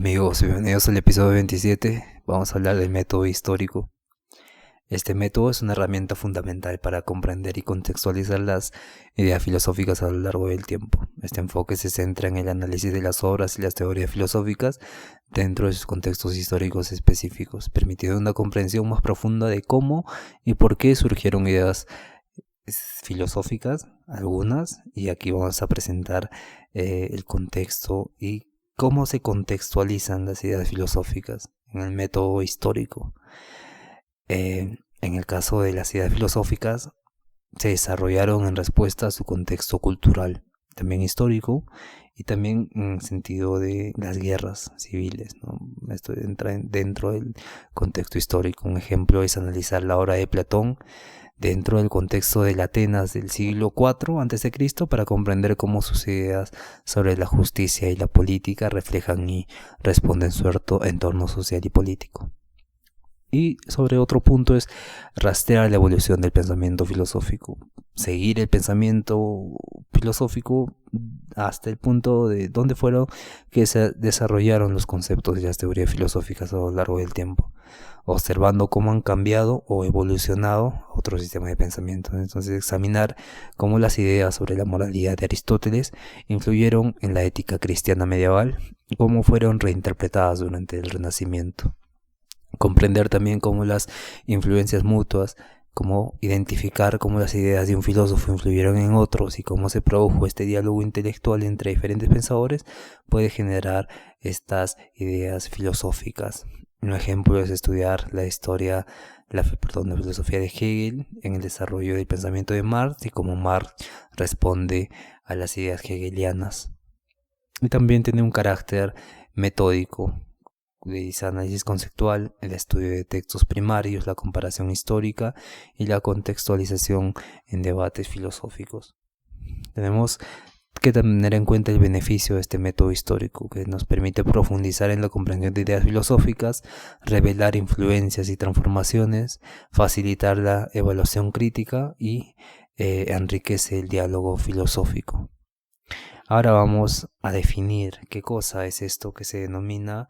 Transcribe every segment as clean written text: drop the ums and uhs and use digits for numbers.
Amigos, bienvenidos al episodio 27. Vamos a hablar del método histórico. Este método es una herramienta fundamental para comprender y contextualizar las ideas filosóficas a lo largo del tiempo. Este enfoque se centra en el análisis de las obras y las teorías filosóficas dentro de sus contextos históricos específicos, permitiendo una comprensión más profunda de cómo y por qué surgieron ideas filosóficas, algunas, y aquí vamos a presentar el contexto y cómo se contextualizan las ideas filosóficas en el método histórico. En el caso de las ideas filosóficas, se desarrollaron en respuesta a su contexto cultural, también histórico, y también en sentido de las guerras civiles, ¿no? Esto entra dentro del contexto histórico. Un ejemplo es analizar la obra de Platón dentro del contexto de Atenas del siglo IV a.C. para comprender cómo sus ideas sobre la justicia y la política reflejan y responden su entorno social y político. Y sobre otro punto es rastrear la evolución del pensamiento filosófico, seguir el pensamiento filosófico hasta el punto de dónde fueron que se desarrollaron los conceptos y las teorías filosóficas a lo largo del tiempo, observando cómo han cambiado o evolucionado otros sistemas de pensamiento. Entonces, examinar cómo las ideas sobre la moralidad de Aristóteles influyeron en la ética cristiana medieval y cómo fueron reinterpretadas durante el Renacimiento. Comprender también cómo las influencias mutuas, cómo identificar cómo las ideas de un filósofo influyeron en otros y cómo se produjo este diálogo intelectual entre diferentes pensadores, puede generar estas ideas filosóficas. Un ejemplo es estudiar la filosofía de Hegel en el desarrollo del pensamiento de Marx y cómo Marx responde a las ideas hegelianas. Y también tiene un carácter metódico, de análisis conceptual, el estudio de textos primarios, la comparación histórica y la contextualización en debates filosóficos. Tenemos que tener en cuenta el beneficio de este método histórico, que nos permite profundizar en la comprensión de ideas filosóficas, revelar influencias y transformaciones, facilitar la evaluación crítica y enriquece el diálogo filosófico. Ahora vamos a definir qué cosa es esto que se denomina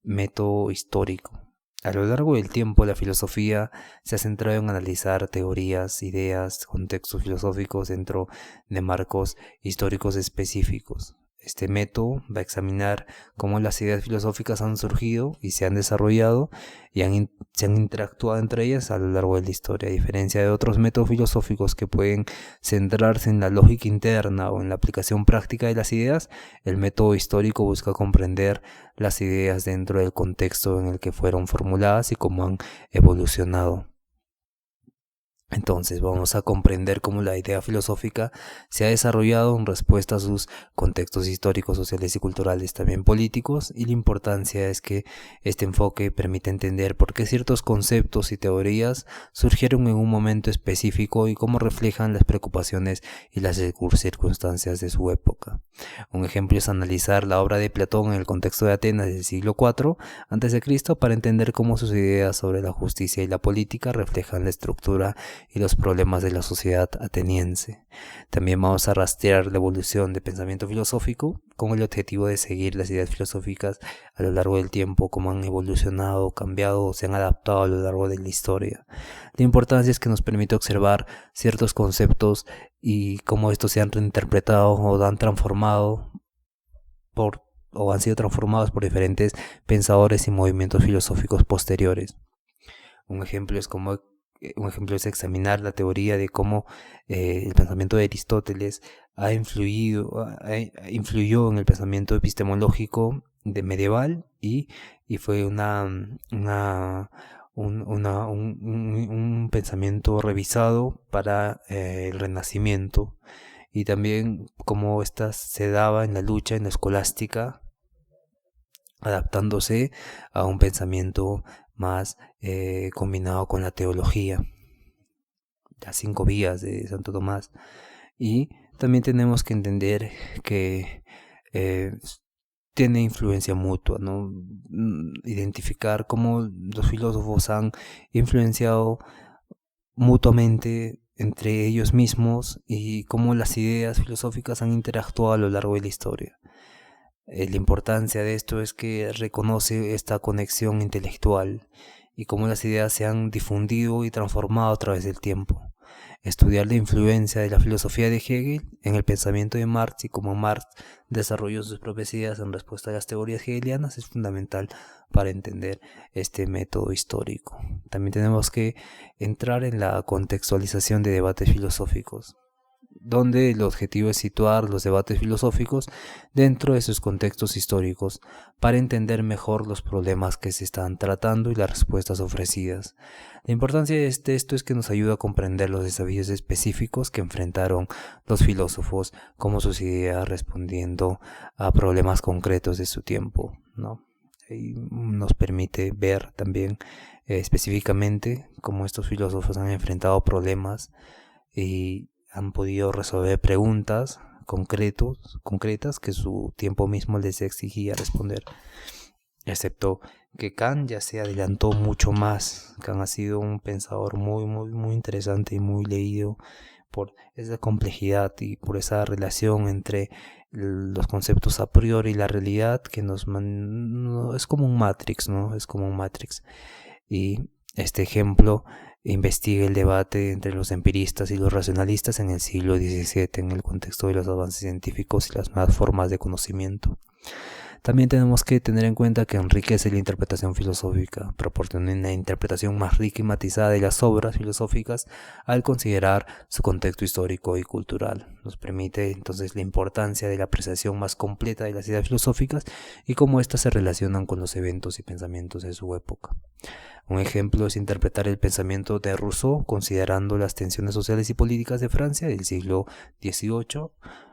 método histórico. A lo largo del tiempo, la filosofía se ha centrado en analizar teorías, ideas, contextos filosóficos dentro de marcos históricos específicos. Este método va a examinar cómo las ideas filosóficas han surgido y se han desarrollado y se han interactuado entre ellas a lo largo de la historia, a diferencia de otros métodos filosóficos que pueden centrarse en la lógica interna o en la aplicación práctica de las ideas. El método histórico busca comprender las ideas dentro del contexto en el que fueron formuladas y cómo han evolucionado. Entonces vamos a comprender cómo la idea filosófica se ha desarrollado en respuesta a sus contextos históricos, sociales y culturales, también políticos, y la importancia es que este enfoque permite entender por qué ciertos conceptos y teorías surgieron en un momento específico y cómo reflejan las preocupaciones y las circunstancias de su época. Un ejemplo es analizar la obra de Platón en el contexto de Atenas del siglo IV a.C. para entender cómo sus ideas sobre la justicia y la política reflejan la estructura y los problemas de la sociedad ateniense. También vamos a rastrear la evolución del pensamiento filosófico con el objetivo de seguir las ideas filosóficas a lo largo del tiempo, cómo han evolucionado, cambiado o se han adaptado a lo largo de la historia. La importancia es que nos permite observar ciertos conceptos y cómo estos se han reinterpretado o han transformado o han sido transformados por diferentes pensadores y movimientos filosóficos posteriores. Un ejemplo es examinar la teoría de cómo el pensamiento de Aristóteles influyó en el pensamiento epistemológico medieval y fue un pensamiento revisado para el Renacimiento, y también cómo ésta se daba en la lucha en la escolástica, adaptándose a un pensamiento más combinado con la teología, las 5 vías de Santo Tomás. Y también tenemos que entender que tiene influencia mutua, ¿no? Identificar cómo los filósofos han influenciado mutuamente entre ellos mismos y cómo las ideas filosóficas han interactuado a lo largo de la historia. La importancia de esto es que reconoce esta conexión intelectual y cómo las ideas se han difundido y transformado a través del tiempo. Estudiar la influencia de la filosofía de Hegel en el pensamiento de Marx y cómo Marx desarrolló sus propias ideas en respuesta a las teorías hegelianas es fundamental para entender este método histórico. También tenemos que entrar en la contextualización de debates filosóficos, donde el objetivo es situar los debates filosóficos dentro de sus contextos históricos para entender mejor los problemas que se están tratando y las respuestas ofrecidas. La importancia de esto es que nos ayuda a comprender los desafíos específicos que enfrentaron los filósofos, como sus ideas respondiendo a problemas concretos de su tiempo, ¿no? Y nos permite ver también específicamente cómo estos filósofos han enfrentado problemas y han podido resolver preguntas concretas que su tiempo mismo les exigía responder. Excepto que Kant ya se adelantó mucho más. Kant ha sido un pensador muy interesante y muy leído por esa complejidad y por esa relación entre los conceptos a priori y la realidad que es como un Matrix, ¿no? Es como un Matrix. Y este ejemplo investiga el debate entre los empiristas y los racionalistas en el siglo XVII en el contexto de los avances científicos y las nuevas formas de conocimiento. También tenemos que tener en cuenta que enriquece la interpretación filosófica, proporciona una interpretación más rica y matizada de las obras filosóficas al considerar su contexto histórico y cultural. Nos permite entonces la importancia de la apreciación más completa de las ideas filosóficas y cómo éstas se relacionan con los eventos y pensamientos de su época. Un ejemplo es interpretar el pensamiento de Rousseau considerando las tensiones sociales y políticas de Francia del siglo XVIII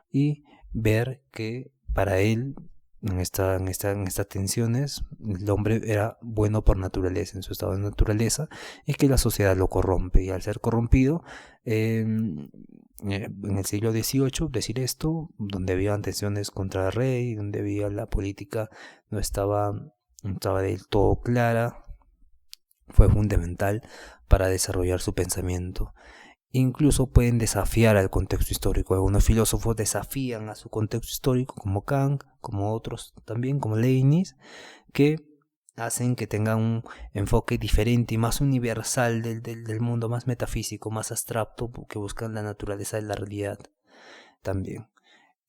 y ver que para él en estas tensiones el hombre era bueno por naturaleza, en su estado de naturaleza, y que la sociedad lo corrompe, y al ser corrompido en el siglo XVIII, decir esto, donde había tensiones contra el rey, donde había la política no estaba del todo clara, fue fundamental para desarrollar su pensamiento. Incluso pueden desafiar al contexto histórico. Algunos filósofos desafían a su contexto histórico, como Kant, como otros también, como Leibniz, que hacen que tengan un enfoque diferente y más universal del mundo, más metafísico, más abstracto, que buscan la naturaleza de la realidad también.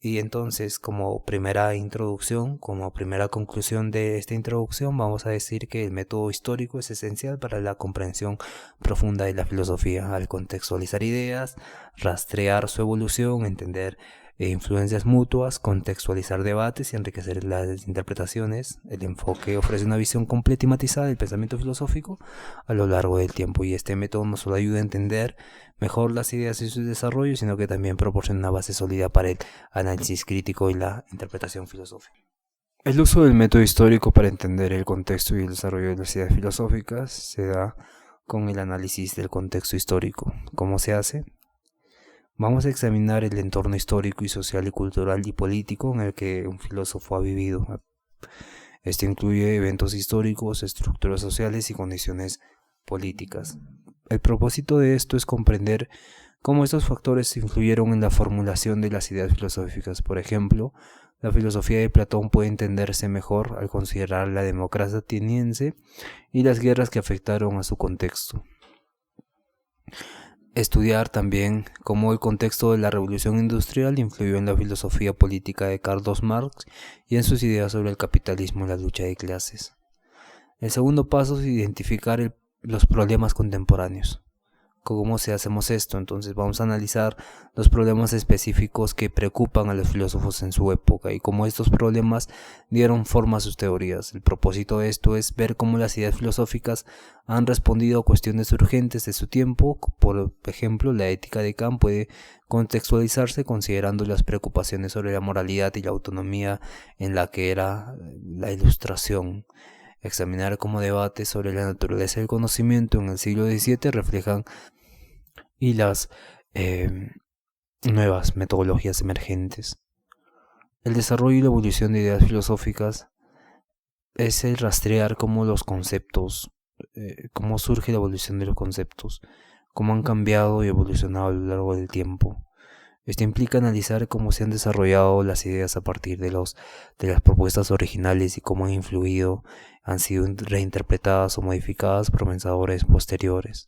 Y entonces, como primera introducción, como primera conclusión de esta introducción, vamos a decir que el método histórico es esencial para la comprensión profunda de la filosofía, al contextualizar ideas, rastrear su evolución, entender influencias mutuas, contextualizar debates y enriquecer las interpretaciones. El enfoque ofrece una visión completa y matizada del pensamiento filosófico a lo largo del tiempo, y este método no solo ayuda a entender mejor las ideas y su desarrollo, sino que también proporciona una base sólida para el análisis crítico y la interpretación filosófica. El uso del método histórico para entender el contexto y el desarrollo de las ideas filosóficas se da con el análisis del contexto histórico. ¿Cómo se hace? Vamos a examinar el entorno histórico y social y cultural y político en el que un filósofo ha vivido. Esto incluye eventos históricos, estructuras sociales y condiciones políticas. El propósito de esto es comprender cómo estos factores influyeron en la formulación de las ideas filosóficas. Por ejemplo, la filosofía de Platón puede entenderse mejor al considerar la democracia ateniense y las guerras que afectaron a su contexto. Estudiar también cómo el contexto de la revolución industrial influyó en la filosofía política de Karl Marx y en sus ideas sobre el capitalismo y la lucha de clases. El segundo paso es identificar los problemas contemporáneos. ¿Cómo hacemos esto? Entonces vamos a analizar los problemas específicos que preocupan a los filósofos en su época y cómo estos problemas dieron forma a sus teorías. El propósito de esto es ver cómo las ideas filosóficas han respondido a cuestiones urgentes de su tiempo. Por ejemplo, la ética de Kant puede contextualizarse considerando las preocupaciones sobre la moralidad y la autonomía en la que era la Ilustración. Examinar cómo debates sobre la naturaleza del conocimiento en el siglo XVII reflejan y las nuevas metodologías emergentes. El desarrollo y la evolución de ideas filosóficas es el rastrear cómo los conceptos, cómo surge la evolución de los conceptos, cómo han cambiado y evolucionado a lo largo del tiempo. Esto implica analizar cómo se han desarrollado las ideas a partir de las propuestas originales y cómo han sido reinterpretadas o modificadas por pensadores posteriores.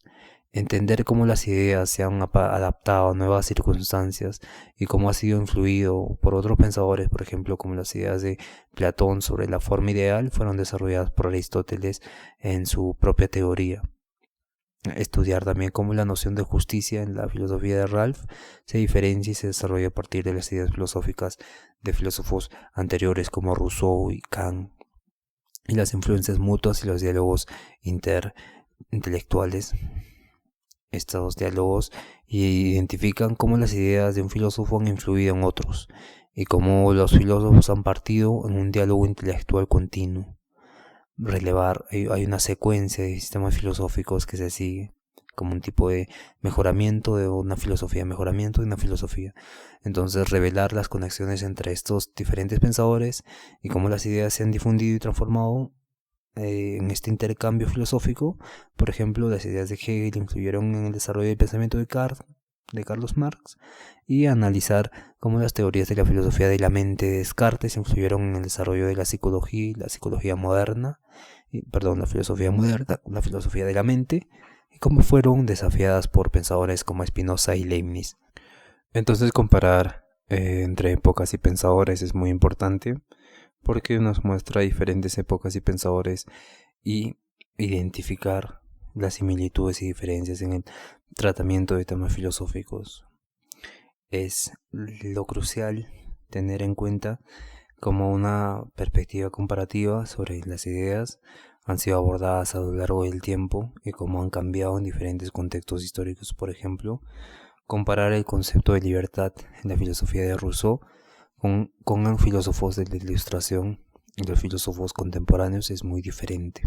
Entender cómo las ideas se han adaptado a nuevas circunstancias y cómo ha sido influido por otros pensadores, por ejemplo, como las ideas de Platón sobre la forma ideal, fueron desarrolladas por Aristóteles en su propia teoría. Estudiar también cómo la noción de justicia en la filosofía de Ralph se diferencia y se desarrolla a partir de las ideas filosóficas de filósofos anteriores como Rousseau y Kant, y las influencias mutuas y los diálogos intelectuales. Estos diálogos identifican cómo las ideas de un filósofo han influido en otros y cómo los filósofos han partido en un diálogo intelectual continuo. Hay una secuencia de sistemas filosóficos que se sigue como un tipo de mejoramiento de una filosofía, Entonces, revelar las conexiones entre estos diferentes pensadores y cómo las ideas se han difundido y transformado en este intercambio filosófico. Por ejemplo, las ideas de Hegel influyeron en el desarrollo del pensamiento de Carlos Marx, y analizar cómo las teorías de la filosofía de la mente de Descartes influyeron en el desarrollo de la filosofía moderna, la filosofía de la mente, y cómo fueron desafiadas por pensadores como Spinoza y Leibniz. Entonces, comparar entre épocas y pensadores es muy importante, porque nos muestra diferentes épocas y pensadores y identificar las similitudes y diferencias en el tratamiento de temas filosóficos. Es lo crucial tener en cuenta cómo una perspectiva comparativa sobre las ideas han sido abordadas a lo largo del tiempo y cómo han cambiado en diferentes contextos históricos. Por ejemplo, comparar el concepto de libertad en la filosofía de Rousseau con los filósofos de la Ilustración y los filósofos contemporáneos es muy diferente.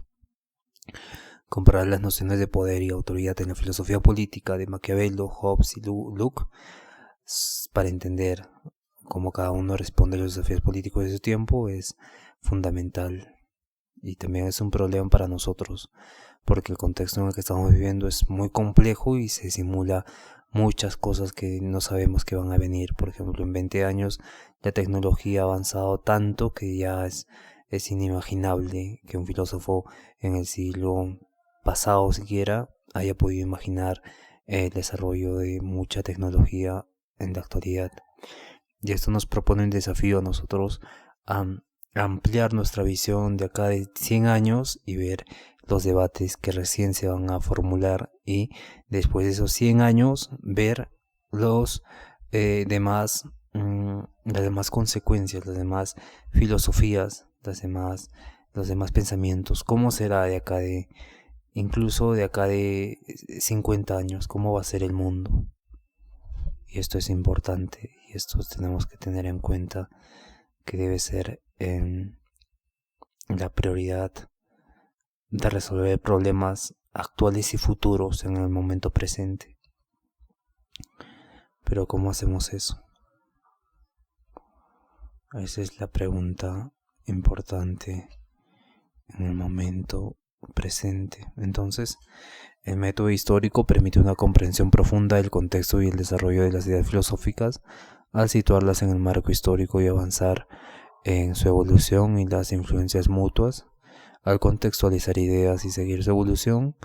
Comparar las nociones de poder y autoridad en la filosofía política de Maquiavelo, Hobbes y Locke para entender cómo cada uno responde a los desafíos políticos de su tiempo es fundamental, y también es un problema para nosotros porque el contexto en el que estamos viviendo es muy complejo y se simula muchas cosas que no sabemos que van a venir. Por ejemplo, en 20 años la tecnología ha avanzado tanto que ya es inimaginable que un filósofo en el siglo pasado siquiera haya podido imaginar el desarrollo de mucha tecnología en la actualidad. Y esto nos propone un desafío a nosotros a ampliar nuestra visión de acá de 100 años y ver los debates que recién se van a formular, y después de esos 100 años ver las demás consecuencias, las demás filosofías, los demás pensamientos. ¿Cómo será incluso de acá de 50 años? ¿Cómo va a ser el mundo? Y esto es importante, y esto tenemos que tener en cuenta que debe ser la prioridad de resolver problemas actuales y futuros en el momento presente. Pero ¿cómo hacemos eso? Esa es la pregunta importante en el momento presente. Entonces, el método histórico permite una comprensión profunda del contexto y el desarrollo de las ideas filosóficas al situarlas en el marco histórico y avanzar en su evolución y las influencias mutuas. Al contextualizar ideas y seguir su evolución,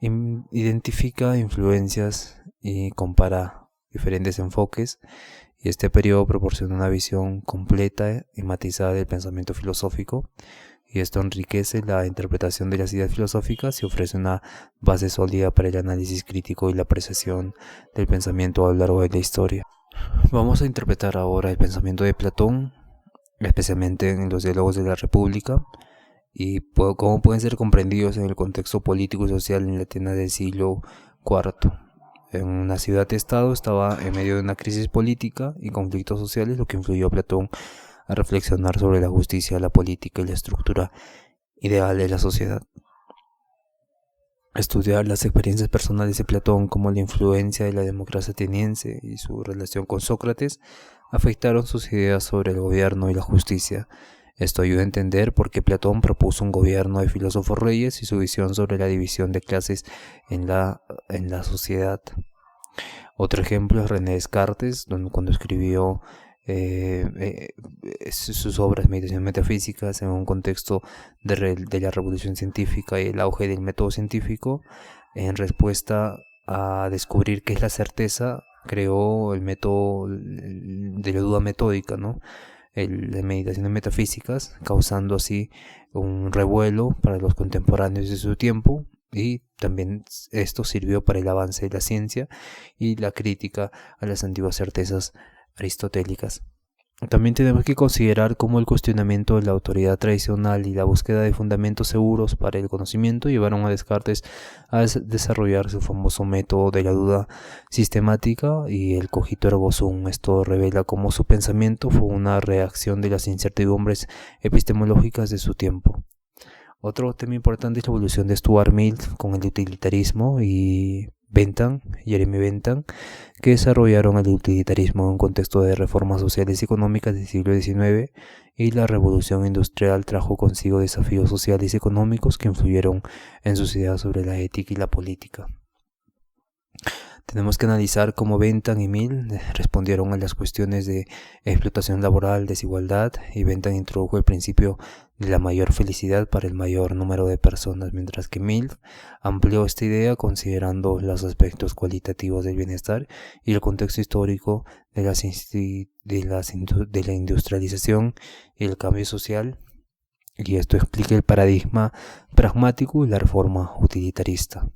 identifica influencias y compara diferentes enfoques, y este periodo proporciona una visión completa y matizada del pensamiento filosófico, y esto enriquece la interpretación de las ideas filosóficas y ofrece una base sólida para el análisis crítico y la apreciación del pensamiento a lo largo de la historia. Vamos a interpretar ahora el pensamiento de Platón, especialmente en los diálogos de la República, y cómo pueden ser comprendidos en el contexto político y social en la Atenas del siglo IV. En una ciudad-estado estaba en medio de una crisis política y conflictos sociales, lo que influyó a Platón a reflexionar sobre la justicia, la política y la estructura ideal de la sociedad. Estudiar las experiencias personales de Platón, como la influencia de la democracia ateniense y su relación con Sócrates, afectaron sus ideas sobre el gobierno y la justicia. Esto ayuda a entender por qué Platón propuso un gobierno de filósofos reyes y su visión sobre la división de clases en la sociedad. Otro ejemplo es René Descartes, cuando escribió sus obras Meditaciones Metafísicas en un contexto de la revolución científica y el auge del método científico. En respuesta a descubrir qué es la certeza, creó el método de la duda metódica, ¿no? De Meditaciones Metafísicas, causando así un revuelo para los contemporáneos de su tiempo, y también esto sirvió para el avance de la ciencia y la crítica a las antiguas certezas aristotélicas. También tenemos que considerar cómo el cuestionamiento de la autoridad tradicional y la búsqueda de fundamentos seguros para el conocimiento llevaron a Descartes a desarrollar su famoso método de la duda sistemática y el cogito ergo sum. Esto revela cómo su pensamiento fue una reacción de las incertidumbres epistemológicas de su tiempo. Otro tema importante es la evolución de Stuart Mill con el utilitarismo y Jeremy Bentham, que desarrollaron el utilitarismo en un contexto de reformas sociales y económicas del siglo XIX, y la revolución industrial trajo consigo desafíos sociales y económicos que influyeron en sus ideas sobre la ética y la política. Tenemos que analizar cómo Bentham y Mill respondieron a las cuestiones de explotación laboral, desigualdad, y Bentham introdujo el principio de la mayor felicidad para el mayor número de personas, mientras que Mill amplió esta idea considerando los aspectos cualitativos del bienestar y el contexto histórico de la industrialización y el cambio social, y esto explica el paradigma pragmático y la reforma utilitarista.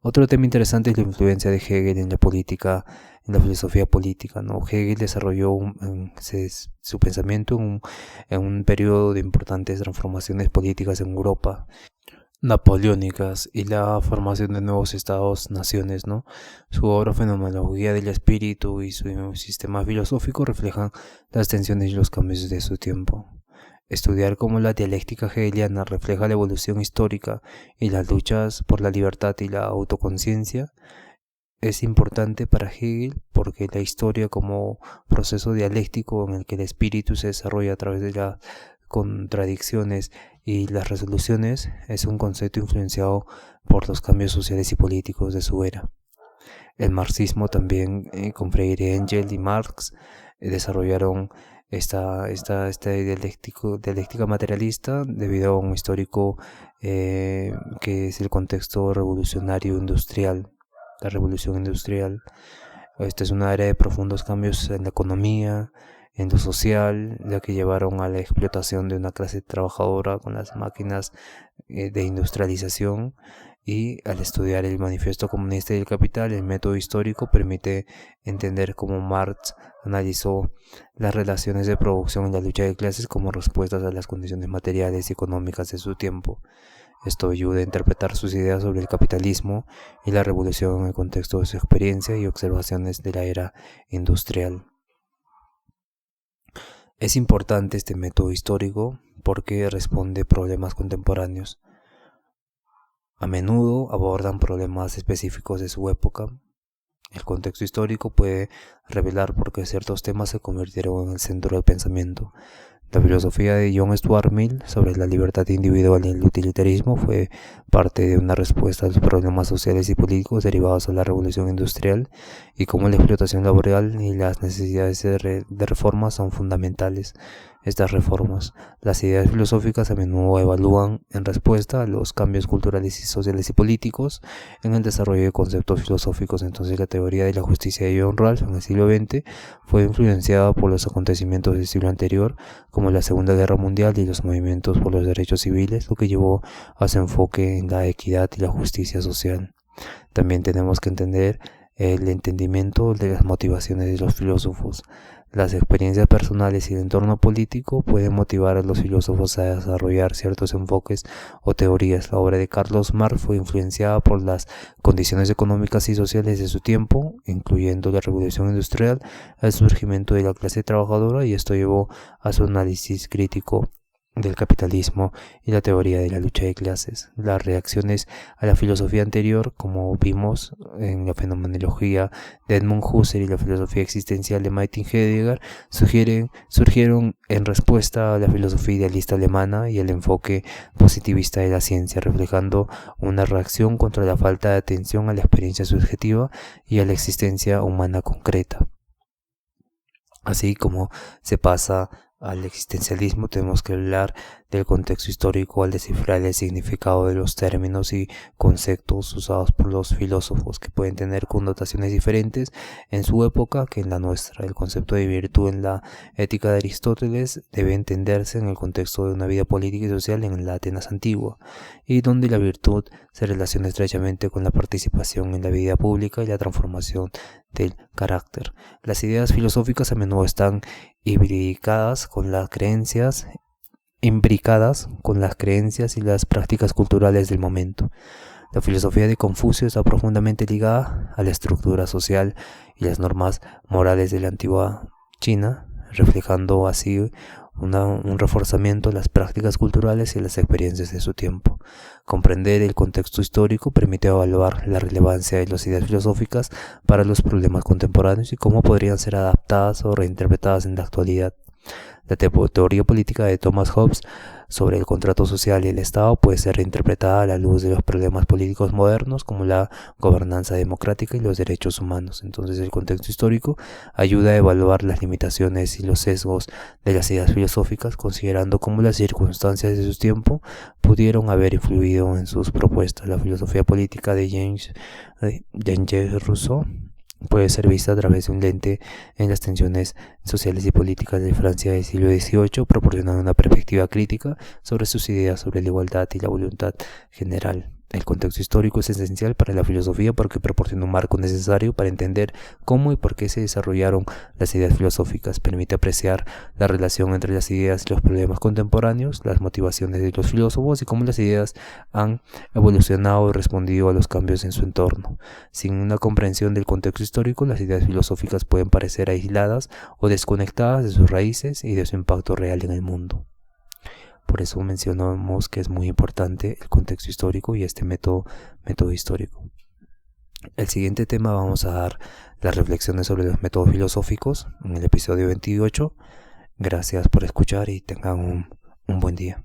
Otro tema interesante es la influencia de Hegel en la política, en la filosofía política, ¿no? Hegel desarrolló su pensamiento en un periodo de importantes transformaciones políticas en Europa, napoleónicas, y la formación de nuevos estados-naciones, ¿no? Su obra Fenomenología del Espíritu y su sistema filosófico reflejan las tensiones y los cambios de su tiempo. Estudiar cómo la dialéctica hegeliana refleja la evolución histórica y las luchas por la libertad y la autoconciencia es importante para Hegel, porque la historia como proceso dialéctico en el que el espíritu se desarrolla a través de las contradicciones y las resoluciones es un concepto influenciado por los cambios sociales y políticos de su era. El marxismo también, con Freire, Engels y Marx, desarrollaron esta dialéctica materialista debido a un histórico que es el contexto revolucionario industrial, la revolución industrial. Esta es una era de profundos cambios en la economía, en lo social, ya que llevaron a la explotación de una clase trabajadora con las máquinas de industrialización. Y al estudiar el Manifiesto Comunista del Capital, el método histórico permite entender cómo Marx analizó las relaciones de producción en la lucha de clases como respuestas a las condiciones materiales y económicas de su tiempo. Esto ayuda a interpretar sus ideas sobre el capitalismo y la revolución en el contexto de su experiencia y observaciones de la era industrial. Es importante este método histórico porque responde a problemas contemporáneos. A menudo abordan problemas específicos de su época. El contexto histórico puede revelar por qué ciertos temas se convirtieron en el centro del pensamiento. La filosofía de John Stuart Mill sobre la libertad individual y el utilitarismo fue parte de una respuesta a los problemas sociales y políticos derivados de la revolución industrial, y cómo la explotación laboral y las necesidades de reformas son fundamentales. Estas reformas, las ideas filosóficas a menudo evalúan en respuesta a los cambios culturales y sociales y políticos en el desarrollo de conceptos filosóficos. Entonces, la teoría de la justicia de John Rawls en el siglo XX fue influenciada por los acontecimientos del siglo anterior, como la Segunda Guerra Mundial y los movimientos por los derechos civiles, lo que llevó a su enfoque en la equidad y la justicia social. También tenemos que entender el entendimiento de las motivaciones de los filósofos. Las experiencias personales y el entorno político pueden motivar a los filósofos a desarrollar ciertos enfoques o teorías. La obra de Carlos Marx fue influenciada por las condiciones económicas y sociales de su tiempo, incluyendo la revolución industrial, el surgimiento de la clase trabajadora, y esto llevó a su análisis crítico del capitalismo y la teoría de la lucha de clases. Las reacciones a la filosofía anterior, como vimos en la fenomenología de Edmund Husserl y la filosofía existencial de Martin Heidegger, surgieron en respuesta a la filosofía idealista alemana y el enfoque positivista de la ciencia, reflejando una reacción contra la falta de atención a la experiencia subjetiva y a la existencia humana concreta. Así como se pasa al existencialismo, tenemos que hablar del contexto histórico al descifrar el significado de los términos y conceptos usados por los filósofos, que pueden tener connotaciones diferentes en su época que en la nuestra. El concepto de virtud en la ética de Aristóteles debe entenderse en el contexto de una vida política y social en la Atenas antigua, y donde la virtud se relaciona estrechamente con la participación en la vida pública y la transformación del carácter. Las ideas filosóficas a menudo están imbricadas con las creencias y las prácticas culturales del momento. La filosofía de Confucio está profundamente ligada a la estructura social y las normas morales de la antigua China, reflejando así un reforzamiento de las prácticas culturales y las experiencias de su tiempo. Comprender el contexto histórico permite evaluar la relevancia de las ideas filosóficas para los problemas contemporáneos y cómo podrían ser adaptadas o reinterpretadas en la actualidad. La teoría política de Thomas Hobbes sobre el contrato social y el Estado puede ser reinterpretada a la luz de los problemas políticos modernos como la gobernanza democrática y los derechos humanos. Entonces, el contexto histórico ayuda a evaluar las limitaciones y los sesgos de las ideas filosóficas, considerando cómo las circunstancias de su tiempo pudieron haber influido en sus propuestas. La filosofía política de Jean-Jacques Rousseau puede ser vista a través de un lente en las tensiones sociales y políticas de Francia del siglo XVIII, proporcionando una perspectiva crítica sobre sus ideas sobre la igualdad y la voluntad general. El contexto histórico es esencial para la filosofía porque proporciona un marco necesario para entender cómo y por qué se desarrollaron las ideas filosóficas. Permite apreciar la relación entre las ideas y los problemas contemporáneos, las motivaciones de los filósofos y cómo las ideas han evolucionado y respondido a los cambios en su entorno. Sin una comprensión del contexto histórico, las ideas filosóficas pueden parecer aisladas o desconectadas de sus raíces y de su impacto real en el mundo. Por eso mencionamos que es muy importante el contexto histórico y este método histórico. El siguiente tema vamos a dar las reflexiones sobre los métodos filosóficos en el episodio 28. Gracias por escuchar y tengan un buen día.